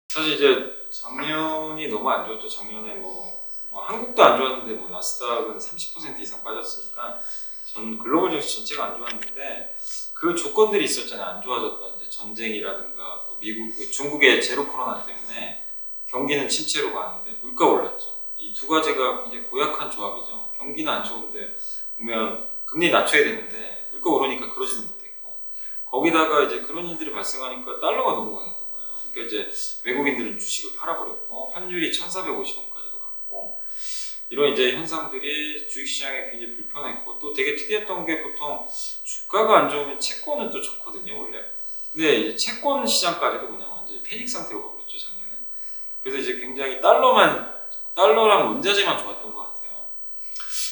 사실 이제 작년이 너무 안 좋았죠. 작년에 뭐 한국도 안 좋았는데 뭐 나스닥은 30% 이상 빠졌으니까 전 글로벌 증시 전체가 안 좋았는데 그 조건들이 있었잖아요. 안 좋아졌던 이제 전쟁이라든가 또 중국의 제로 코로나 때문에 경기는 침체로 가는데 물가 올랐죠. 이 두 가지가 굉장히 고약한 조합이죠. 경기는 안 좋은데 보면 금리 낮춰야 되는데 물가 오르니까 그러지는 못했고 거기다가 이제 그런 일들이 발생하니까 달러가 너무 강했던 거예요. 그러니까 이제 외국인들은 주식을 팔아버렸고 환율이 1,450원까지도 갔고 이런 이제 현상들이 주식시장에 굉장히 불편했고 또 되게 특이했던 게 보통 주가가 안 좋으면 채권은 또 좋거든요 원래. 근데 이제 채권 시장까지도 그냥 완전히 패닉 상태로 가버렸죠 작년에. 그래서 이제 굉장히 달러랑 원자재만 좋았던 것 같아요.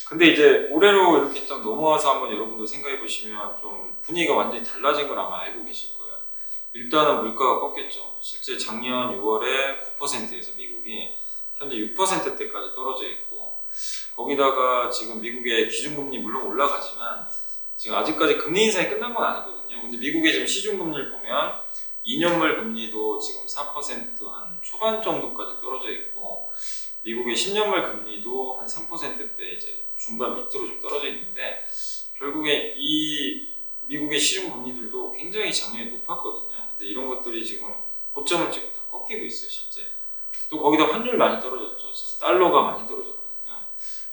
근데 이제 올해로 이렇게 딱 넘어와서 한번 여러분들 생각해 보시면 좀 분위기가 완전히 달라진 걸 아마 알고 계실 거예요. 일단은 물가가 꺾였죠. 실제 작년 6월에 9%에서 미국이 현재 6%대까지 떨어져 있고 거기다가 지금 미국의 기준금리 물론 올라가지만 지금 아직까지 금리 인상이 끝난 건 아니거든요. 근데 미국의 지금 시중금리를 보면 2년물 금리도 지금 4%한 초반 정도까지 떨어져 있고 미국의 10년물 금리도 한 3%대 이제 중반 밑으로 좀 떨어져 있는데 결국에 이 미국의 시중 금리들도 굉장히 작년에 높았거든요. 근데 이런 것들이 지금 고점을 찍고 다 꺾이고 있어요, 실제. 또 거기다 환율 많이 떨어졌죠. 지금 달러가 많이 떨어졌거든요.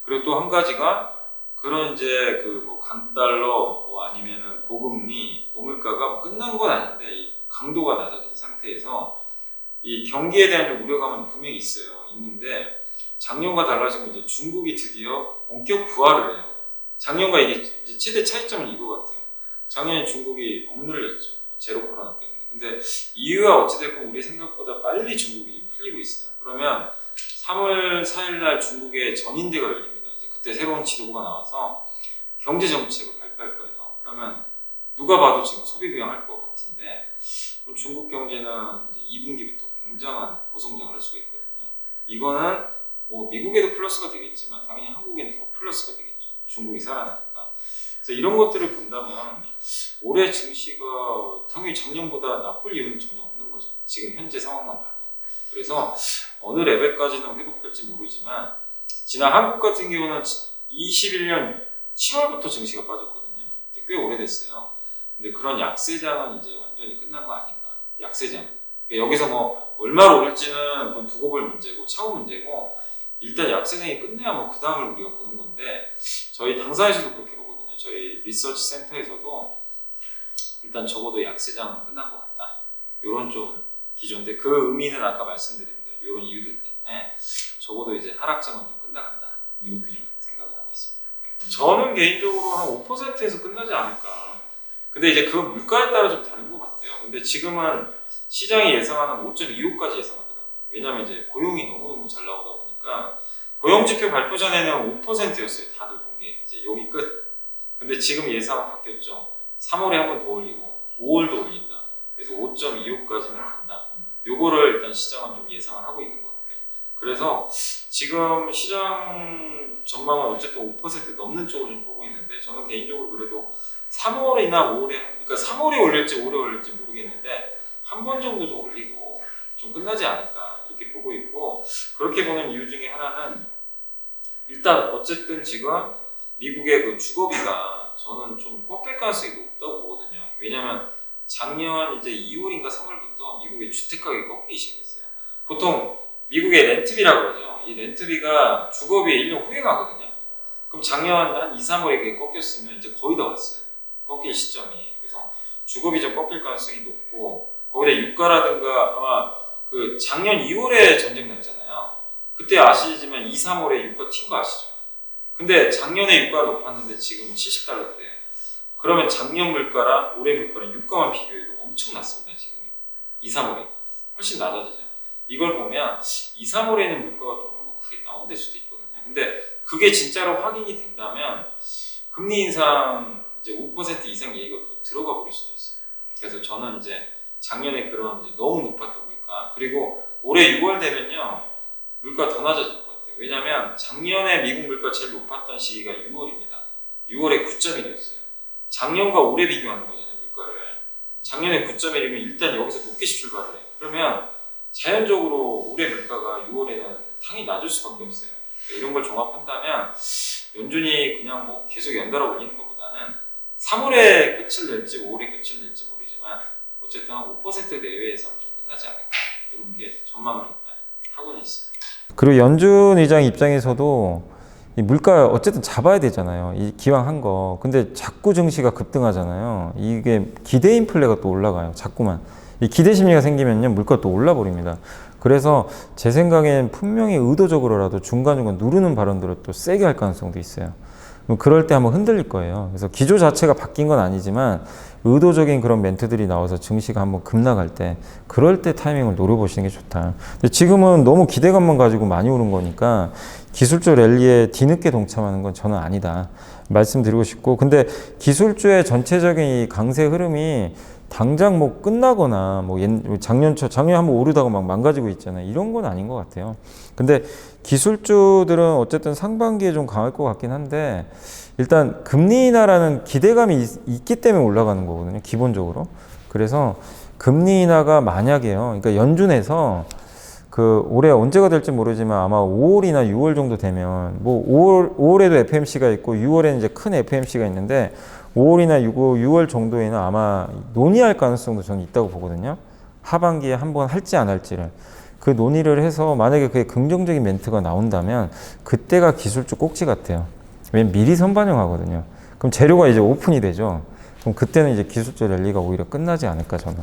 그리고 또 한 가지가 그런 이제 그 뭐 강달러 뭐 아니면은 고금리, 고물가가 뭐 끝난 건 아닌데 이 강도가 낮아진 상태에서 이 경기에 대한 좀 우려감은 분명히 있어요. 있는데 작년과 달라진 건 이제 중국이 드디어 본격 부활을 해요. 작년과 이게 이제 최대 차이점은 이거 같아요. 작년에 중국이 억눌렸죠. 제로 코로나 때문에. 근데 이유가 어찌됐건 우리 생각보다 빨리 중국이 좀 풀리고 있어요. 그러면 3월 4일 날 중국의 전인대가 열립니다. 이제 그때 새로운 지도부가 나와서 경제 정책을 발표할 거예요. 그러면 누가 봐도 지금 소비 부양할 것 같은데 그럼 중국 경제는 이제 2분기부터 굉장한 고성장을 할 수가 있거든요. 이거는 뭐 미국에도 플러스가 되겠지만 당연히 한국에는 더 플러스가 되겠죠. 중국이 살아나니까. 그래서 이런 것들을 본다면 올해 증시가 당연히 작년보다 나쁠 이유는 전혀 없는 거죠. 지금 현재 상황만 봐도. 그래서 어느 레벨까지는 회복될지 모르지만 지난 한국 같은 경우는 21년 7월부터 증시가 빠졌거든요. 꽤 오래됐어요. 근데 그런 약세장은 이제 완전히 끝난 거 아닌가. 약세장. 그러니까 여기서 뭐 얼마로 오를지는 그건 두고 볼 문제고 차후 문제고 일단 약세장이 끝내야 뭐 그 다음을 우리가 보는 건데 저희 당사에서도 그렇게 보거든요. 저희 리서치 센터에서도 일단 적어도 약세장은 끝난 것 같다. 이런 좀 기조인데 그 의미는 아까 말씀드린 이런 이유들 때문에 적어도 이제 하락장은 좀 끝나간다. 이렇게 좀 생각을 하고 있습니다. 저는 개인적으로 한 5%에서 끝나지 않을까. 근데 이제 그건 물가에 따라 좀 다른 것 같아요. 근데 지금은 시장이 예상하는 5.25까지 예상하더라고요. 왜냐면 이제 고용이 너무너무 잘 나오다 보니까 고용지표 발표 전에는 5%였어요. 다들 본 게. 이제 여기 끝. 근데 지금 예상은 바뀌었죠. 3월에 한 번 더 올리고 5월도 올린다. 그래서 5.25까지는 간다. 요거를 일단 시장은 좀 예상을 하고 있는 것 같아요. 그래서 지금 시장 전망은 어쨌든 5% 넘는 쪽으로 좀 보고 있는데 저는 개인적으로 그래도 3월이나 5월에 그러니까 3월에 올릴지 5월에 올릴지 모르겠는데 한 번 정도 좀 올리고 좀 끝나지 않을까 이렇게 보고 있고 그렇게 보는 이유 중에 하나는 일단 어쨌든 지금 미국의 그 주거비가 저는 좀 꺾일 가능성이 높다고 보거든요. 왜냐면 작년 이제 2월인가 3월부터 미국의 주택 가격이 꺾이기 시작했어요. 보통 미국의 렌트비라고 그러죠. 이 렌트비가 주거비에 1년 후에 가거든요. 그럼 작년 한 2, 3월에 그게 꺾였으면 이제 거의 다 왔어요. 꺾일 시점이. 그래서 주거비 좀 꺾일 가능성이 높고 거기다 유가라든가 아마 그 작년 2월에 전쟁 났잖아요. 그때 아시지만 2, 3월에 유가 튄 거 아시죠? 근데 작년에 유가가 높았는데 지금 70달러대. 그러면 작년 물가랑 올해 물가랑 유가만 비교해도 엄청 낮습니다. 지금 2, 3월에 훨씬 낮아지죠. 이걸 보면 2, 3월에는 물가가 좀 한번 크게 다운될 수도 있거든요. 근데 그게 진짜로 확인이 된다면 금리 인상 이제 5% 이상 얘기가 또 들어가 버릴 수도 있어요. 그래서 저는 이제 작년에 그런 이제 너무 높았던 물가 그리고 올해 6월 되면요 물가 더 낮아질 것 같아요. 왜냐하면 작년에 미국 물가 제일 높았던 시기가 6월입니다. 6월에 9.1이었어요. 작년과 올해 비교하는 거잖아요, 물가를. 작년에 9.1이면 일단 여기서 높게씩 출발을 해요. 그러면 자연적으로 올해 물가가 6월에는 당연히 낮을 수밖에 없어요. 그러니까 이런 걸 종합한다면 연준이 그냥 뭐 계속 연달아 올리는 것보다는 3월에 끝을 낼지 5월에 끝을 낼지 모르지만 어쨌든 한 5% 내외에서 좀 끝나지 않을까 이렇게 전망을 일단 하고는 있습니다. 그리고 연준 의장 입장에서도 이 물가 어쨌든 잡아야 되잖아요. 이 기왕 한 거. 근데 자꾸 증시가 급등하잖아요. 이게 기대 인플레가 또 올라가요. 자꾸만. 이 기대 심리가 생기면요, 물가가 또 올라 버립니다. 그래서 제 생각엔 분명히 의도적으로라도 중간중간 누르는 발언들을 또 세게 할 가능성도 있어요. 그럴 때 한번 흔들릴 거예요. 그래서 기조 자체가 바뀐 건 아니지만 의도적인 그런 멘트들이 나와서 증시가 한번 급락할 때, 그럴 때 타이밍을 노려보시는 게 좋다. 근데 지금은 너무 기대감만 가지고 많이 오른 거니까 기술주 랠리에 뒤늦게 동참하는 건 저는 아니다 말씀드리고 싶고, 근데 기술주의 전체적인 이 강세 흐름이 당장 뭐 끝나거나 뭐 작년에 한번 오르다가 막 망가지고 있잖아요. 이런 건 아닌 것 같아요. 근데 기술주들은 어쨌든 상반기에 좀 강할 것 같긴 한데, 일단 금리 인하라는 기대감이 있기 때문에 올라가는 거거든요, 기본적으로. 그래서 금리 인하가 만약에요, 그러니까 연준에서 그 올해 언제가 될지 모르지만 아마 5월이나 6월 정도 되면, 뭐 5월에도 FMC가 있고 6월에는 이제 큰 FMC가 있는데 5월이나 6월 정도에는 아마 논의할 가능성도 저는 있다고 보거든요. 하반기에 한번 할지 안 할지를. 그 논의를 해서 만약에 그게 긍정적인 멘트가 나온다면 그때가 기술주 꼭지 같아요. 왜냐면 미리 선반영하거든요. 그럼 재료가 이제 오픈이 되죠. 그럼 그때는 이제 기술주 랠리가 오히려 끝나지 않을까, 저는.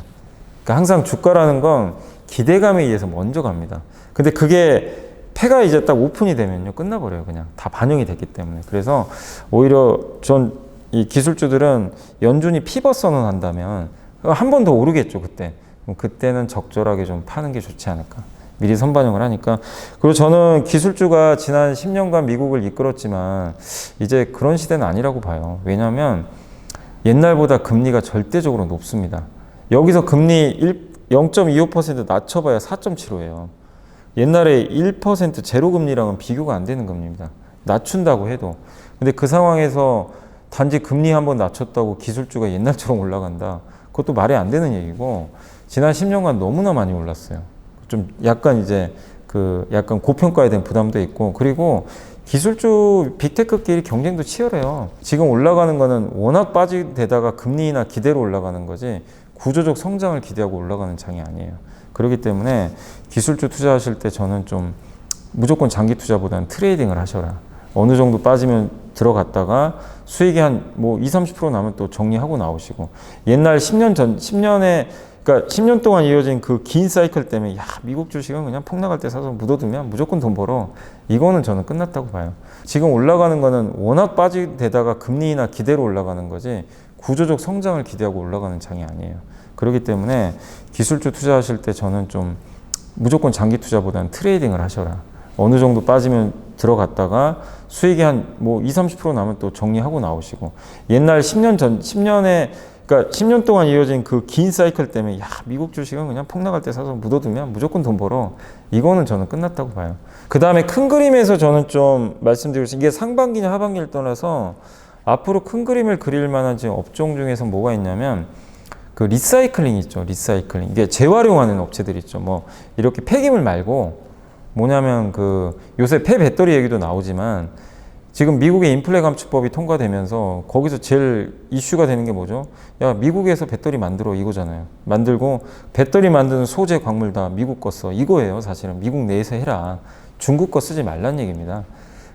그러니까 항상 주가라는 건 기대감에 의해서 먼저 갑니다. 근데 그게 패가 이제 딱 오픈이 되면요, 끝나버려요. 그냥 다 반영이 됐기 때문에. 그래서 오히려 전 이 기술주들은 연준이 피벗 선언한다면 한 번 더 오르겠죠, 그때. 그럼 그때는 적절하게 좀 파는 게 좋지 않을까. 미리 선반영을 하니까. 그리고 저는 기술주가 지난 10년간 미국을 이끌었지만 이제 그런 시대는 아니라고 봐요. 왜냐하면 옛날보다 금리가 절대적으로 높습니다. 여기서 금리 0.25% 낮춰봐야 4.75예요. 옛날에 1% 제로금리랑은 비교가 안 되는 금리입니다. 낮춘다고 해도. 근데 그 상황에서 단지 금리 한번 낮췄다고 기술주가 옛날처럼 올라간다, 그것도 말이 안 되는 얘기고, 지난 10년간 너무나 많이 올랐어요. 좀 약간 이제 약간 고평가에 대한 부담도 있고, 그리고 기술주 빅테크끼리 경쟁도 치열해요. 지금 올라가는 거는 워낙 빠지대다가 금리 인하 기대로 올라가는 거지 구조적 성장을 기대하고 올라가는 장이 아니에요. 그렇기 때문에 기술주 투자하실 때 저는 좀 무조건 장기 투자보다는 트레이딩을 하셔라. 어느 정도 빠지면 들어갔다가 수익이 한 뭐 20-30% 나면 또 정리하고 나오시고, 옛날 10년에 그러니까 10년 동안 이어진 그 긴 사이클 때문에 야, 미국 주식은 그냥 폭락할 때 사서 묻어두면 무조건 돈 벌어, 이거는 저는 끝났다고 봐요. 지금 올라가는 거는 워낙 빠지대다가 금리 인하 기대로 올라가는 거지 구조적 성장을 기대하고 올라가는 장이 아니에요. 그렇기 때문에 기술주 투자하실 때 저는 좀 무조건 장기 투자보다는 트레이딩을 하셔라. 어느 정도 빠지면 들어갔다가 수익이 한 뭐 20-30% 나면 또 정리하고 나오시고, 옛날 10년에 그러니까 10년 동안 이어진 그 긴 사이클 때문에 야, 미국 주식은 그냥 폭락할 때 사서 묻어두면 무조건 돈 벌어, 이거는 저는 끝났다고 봐요. 그 다음에 큰 그림에서 저는 좀 말씀드릴 수, 이게 상반기냐 하반기를 떠나서 앞으로 큰 그림을 그릴 만한 지금 업종 중에서 뭐가 있냐면, 그 리사이클링 있죠. 리사이클링. 이게 재활용하는 업체들 있죠. 뭐 이렇게 폐기물 말고 뭐냐면 요새 폐배터리 얘기도 나오지만, 지금 미국의 인플레 감축법이 통과되면서 거기서 제일 이슈가 되는 게 뭐죠? 야, 미국에서 배터리 만들어, 이거잖아요. 만들고 배터리 만드는 소재 광물 다 미국 거 써, 이거예요. 사실은 미국 내에서 해라, 중국 거 쓰지 말란 얘기입니다.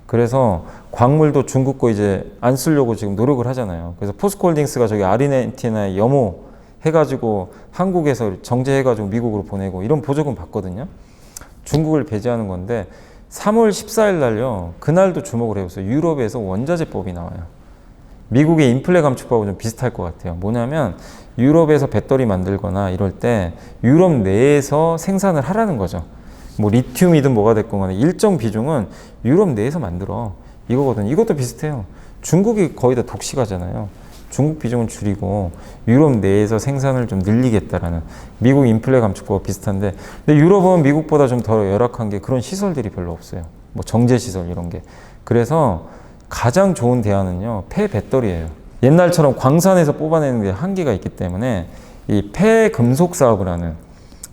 그래서 광물도 중국 거 이제 안 쓰려고 지금 노력을 하잖아요. 그래서 포스코홀딩스가 저기 아르헨티나에 염호 해가지고 한국에서 정제해가지고 미국으로 보내고 이런 보조금 받거든요. 중국을 배제하는 건데 3월 14일 날요, 그날도 주목을 해보세요. 유럽에서 원자재법이 나와요. 미국의 인플레 감축법하고 좀 비슷할 것 같아요. 뭐냐면 유럽에서 배터리 만들거나 이럴 때 유럽 내에서 생산을 하라는 거죠. 뭐 리튬이든 뭐가 됐건 간에 일정 비중은 유럽 내에서 만들어, 이거거든요. 이것도 비슷해요. 중국이 거의 다 독식하잖아요. 중국 비중을 줄이고 유럽 내에서 생산을 좀 늘리겠다라는, 미국 인플레 감축법 비슷한데, 근데 유럽은 미국보다 좀 더 열악한 게 그런 시설들이 별로 없어요. 뭐 정제 시설 이런 게. 그래서 가장 좋은 대안은요, 폐배터리예요. 옛날처럼 광산에서 뽑아내는 게 한계가 있기 때문에 이 폐금속 사업을 하는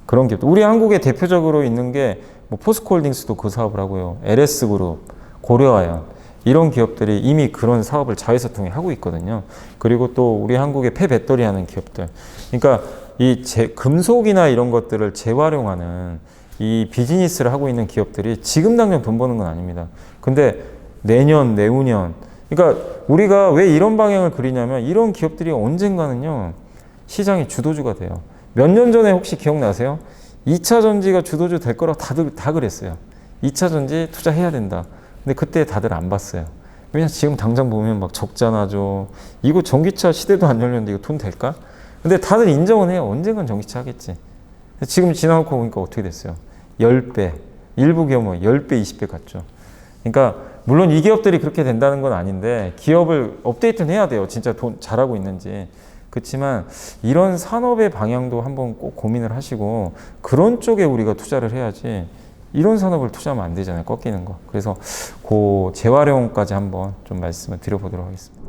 그런 기업. 우리 한국에 대표적으로 있는 게 뭐 포스코홀딩스도 그 사업을 하고요. LS그룹, 고려아연 이런 기업들이 이미 그런 사업을 자회사 통해 하고 있거든요. 그리고 또 우리 한국의 폐배터리 하는 기업들. 그러니까 이 금속이나 이런 것들을 재활용하는 이 비즈니스를 하고 있는 기업들이 지금 당장 돈 버는 건 아닙니다. 근데 내년, 내후년. 그러니까 우리가 왜 이런 방향을 그리냐면 이런 기업들이 언젠가는요, 시장의 주도주가 돼요. 몇 년 전에 혹시 기억나세요? 2차 전지가 주도주 될 거라고 다들 다 그랬어요. 2차 전지 투자해야 된다. 근데 그때 다들 안 봤어요. 왜냐면 지금 당장 보면 막 적자나죠. 이거 전기차 시대도 안 열렸는데 이거 돈 될까? 근데 다들 인정은 해요. 언젠간 전기차 하겠지. 지금 지나놓고 보니까 어떻게 됐어요? 10배. 일부 기업은 10배, 20배 갔죠. 그러니까 물론 이 기업들이 그렇게 된다는 건 아닌데 기업을 업데이트는 해야 돼요. 진짜 돈 잘하고 있는지. 그렇지만 이런 산업의 방향도 한번 꼭 고민을 하시고 그런 쪽에 우리가 투자를 해야지 이런 산업을 투자하면 안 되잖아요. 꺾이는 거. 그래서 그 재활용까지 한번 좀 말씀을 드려보도록 하겠습니다.